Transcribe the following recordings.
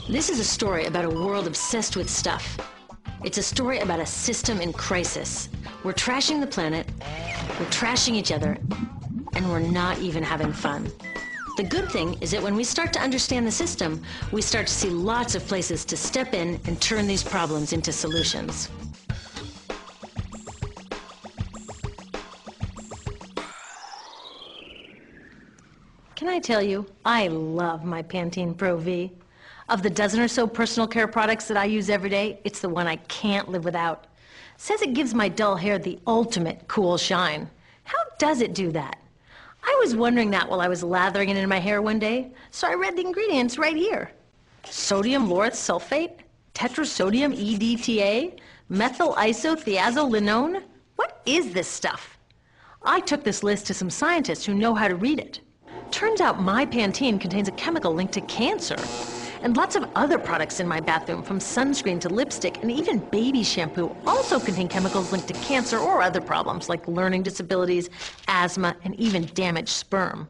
This is a story about a world obsessed with stuff. It's a story about a system in crisis. We're trashing the planet, we're trashing each other, and we're not even having fun. The good thing is that when we start to understand the system, we start to see lots of places to step in and turn these problems into solutions. Can I tell you, I love my Pantene Pro V. Of the dozen or so personal care products that I use every day, it's the one I can't live without. Says it gives my dull hair the ultimate cool shine. How does it do that? I was wondering that while I was lathering it in my hair one day, so I read the ingredients right here. Sodium lauryl sulfate, tetrasodium EDTA, methyl isothiazolinone. What is this stuff? I took this list to some scientists who know how to read it. Turns out my Pantene contains a chemical linked to cancer. And lots of other products in my bathroom, from sunscreen to lipstick and even baby shampoo, also contain chemicals linked to cancer or other problems like learning disabilities, asthma, and even damaged sperm.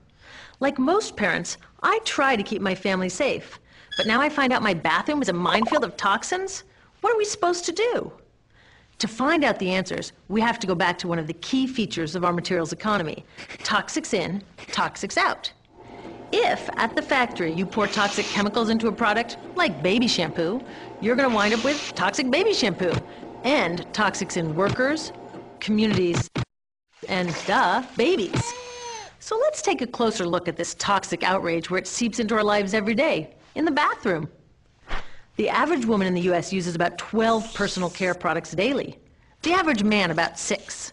Like most parents, I try to keep my family safe. But now I find out my bathroom is a minefield of toxins? What are we supposed to do? To find out the answers, we have to go back to one of the key features of our materials economy: toxics in, toxics out. If, at the factory, you pour toxic chemicals into a product, like baby shampoo, you're going to wind up with toxic baby shampoo, and toxics in workers, communities, and, babies. So let's take a closer look at this toxic outrage where it seeps into our lives every day, in the bathroom. The average woman in the U.S. uses about 12 personal care products daily. The average man about 6.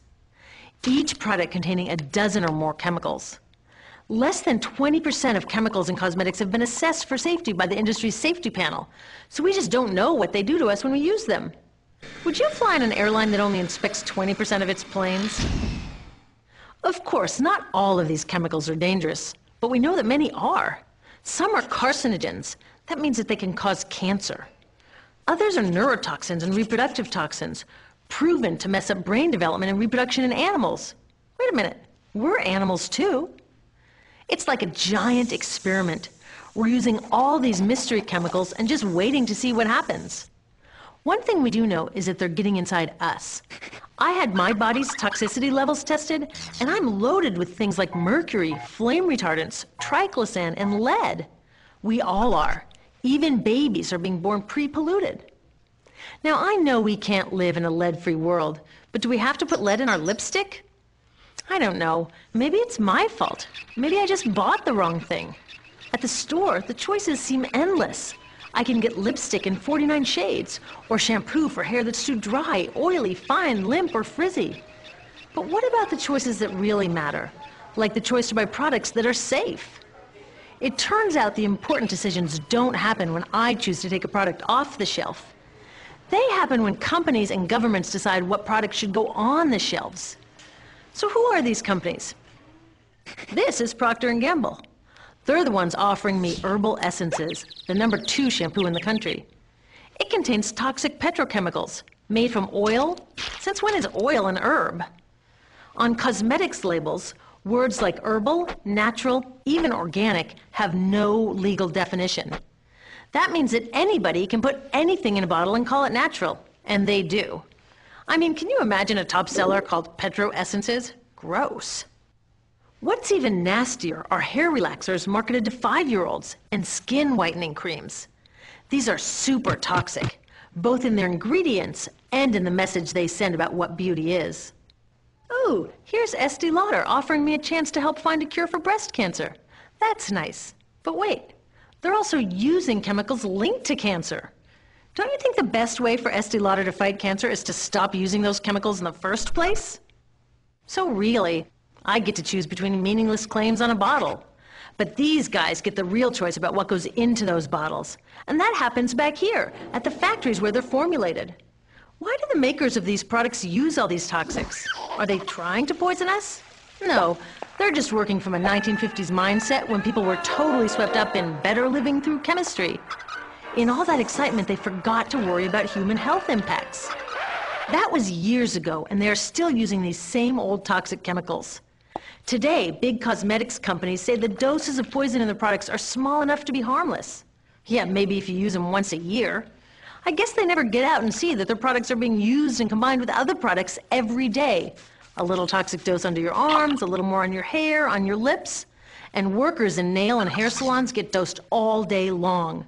Each product containing a dozen or more chemicals. Less than 20% of chemicals in cosmetics have been assessed for safety by the industry's safety panel, so we just don't know what they do to us when we use them. Would you fly on an airline that only inspects 20% of its planes? Of course, not all of these chemicals are dangerous, but we know that many are. Some are carcinogens. That means that they can cause cancer. Others are neurotoxins and reproductive toxins, proven to mess up brain development and reproduction in animals. Wait a minute, we're animals too. It's like a giant experiment. We're using all these mystery chemicals and just waiting to see what happens. One thing we do know is that they're getting inside us. I had my body's toxicity levels tested, and I'm loaded with things like mercury, flame retardants, triclosan, and lead. We all are. Even babies are being born pre-polluted. Now, I know we can't live in a lead-free world, but do we have to put lead in our lipstick? I don't know. Maybe it's my fault. Maybe I just bought the wrong thing. At the store, the choices seem endless. I can get lipstick in 49 shades, or shampoo for hair that's too dry, oily, fine, limp, or frizzy. But what about the choices that really matter? Like the choice to buy products that are safe? It turns out the important decisions don't happen when I choose to take a product off the shelf. They happen when companies and governments decide what products should go on the shelves. So who are these companies? This is Procter & Gamble. They're the ones offering me Herbal Essences, the #2 shampoo in the country. It contains toxic petrochemicals made from oil. Since when is oil an herb? On cosmetics labels, words like herbal, natural, even organic have no legal definition. That means that anybody can put anything in a bottle and call it natural, and they do. I mean, can you imagine a top seller called Petro Essences? Gross. What's even nastier are hair relaxers marketed to 5-year-olds and skin whitening creams. These are super toxic, both in their ingredients and in the message they send about what beauty is. Oh, here's Estee Lauder offering me a chance to help find a cure for breast cancer. That's nice. But wait, they're also using chemicals linked to cancer. Don't you think the best way for Estee Lauder to fight cancer is to stop using those chemicals in the first place? So really, I get to choose between meaningless claims on a bottle. But these guys get the real choice about what goes into those bottles. And that happens back here, at the factories where they're formulated. Why do the makers of these products use all these toxics? Are they trying to poison us? No, they're just working from a 1950s mindset when people were totally swept up in better living through chemistry. In all that excitement, they forgot to worry about human health impacts. That was years ago, and they are still using these same old toxic chemicals. Today, big cosmetics companies say the doses of poison in their products are small enough to be harmless. Yeah, maybe if you use them once a year. I guess they never get out and see that their products are being used and combined with other products every day. A little toxic dose under your arms, a little more on your hair, on your lips. And workers in nail and hair salons get dosed all day long.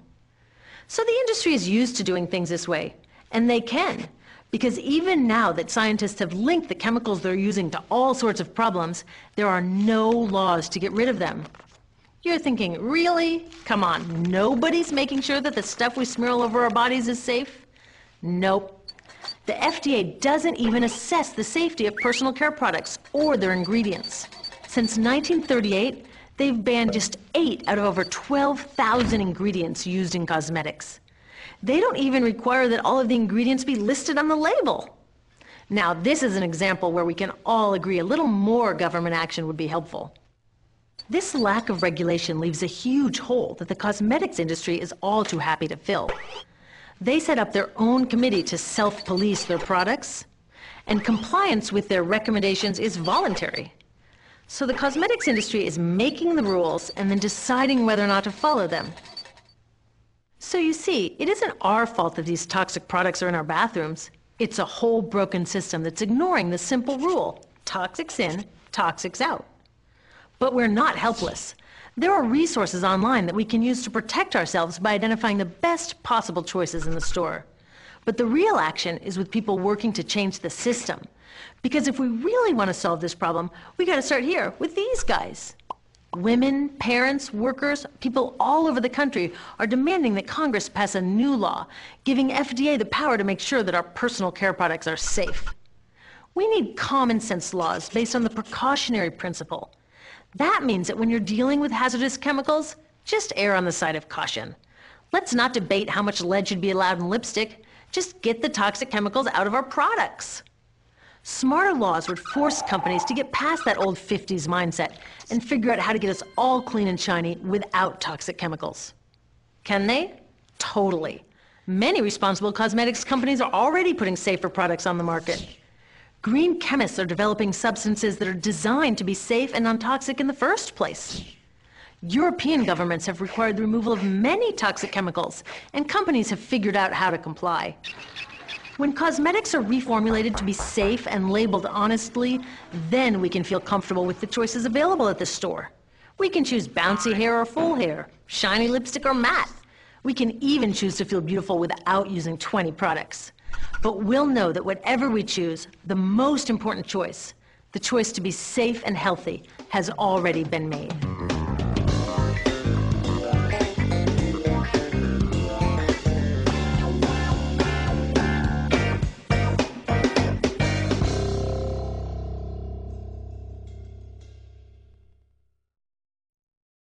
So the industry is used to doing things this way, and they can, because even now that scientists have linked the chemicals they're using to all sorts of problems, there are no laws to get rid of them. You're thinking, really? Come on, nobody's making sure that the stuff we smear all over our bodies is safe? Nope. The FDA doesn't even assess the safety of personal care products or their ingredients. Since 1938, they've banned just 8 out of over 12,000 ingredients used in cosmetics. They don't even require that all of the ingredients be listed on the label. Now, this is an example where we can all agree a little more government action would be helpful. This lack of regulation leaves a huge hole that the cosmetics industry is all too happy to fill. They set up their own committee to self-police their products, and compliance with their recommendations is voluntary. So the cosmetics industry is making the rules and then deciding whether or not to follow them. So you see, it isn't our fault that these toxic products are in our bathrooms. It's a whole broken system that's ignoring the simple rule: toxics in, toxics out. But we're not helpless. There are resources online that we can use to protect ourselves by identifying the best possible choices in the store. But the real action is with people working to change the system. Because if we really want to solve this problem, we got to start here with these guys. Women, parents, workers, people all over the country are demanding that Congress pass a new law, giving FDA the power to make sure that our personal care products are safe. We need common sense laws based on the precautionary principle. That means that when you're dealing with hazardous chemicals, just err on the side of caution. Let's not debate how much lead should be allowed in lipstick. Just get the toxic chemicals out of our products. Smarter laws would force companies to get past that old 50s mindset and figure out how to get us all clean and shiny without toxic chemicals. Can they? Totally. Many responsible cosmetics companies are already putting safer products on the market. Green chemists are developing substances that are designed to be safe and non-toxic in the first place. European governments have required the removal of many toxic chemicals, and companies have figured out how to comply. When cosmetics are reformulated to be safe and labeled honestly, then we can feel comfortable with the choices available at the store. We can choose bouncy hair or full hair, shiny lipstick or matte. We can even choose to feel beautiful without using 20 products. But we'll know that whatever we choose, the most important choice, the choice to be safe and healthy, has already been made.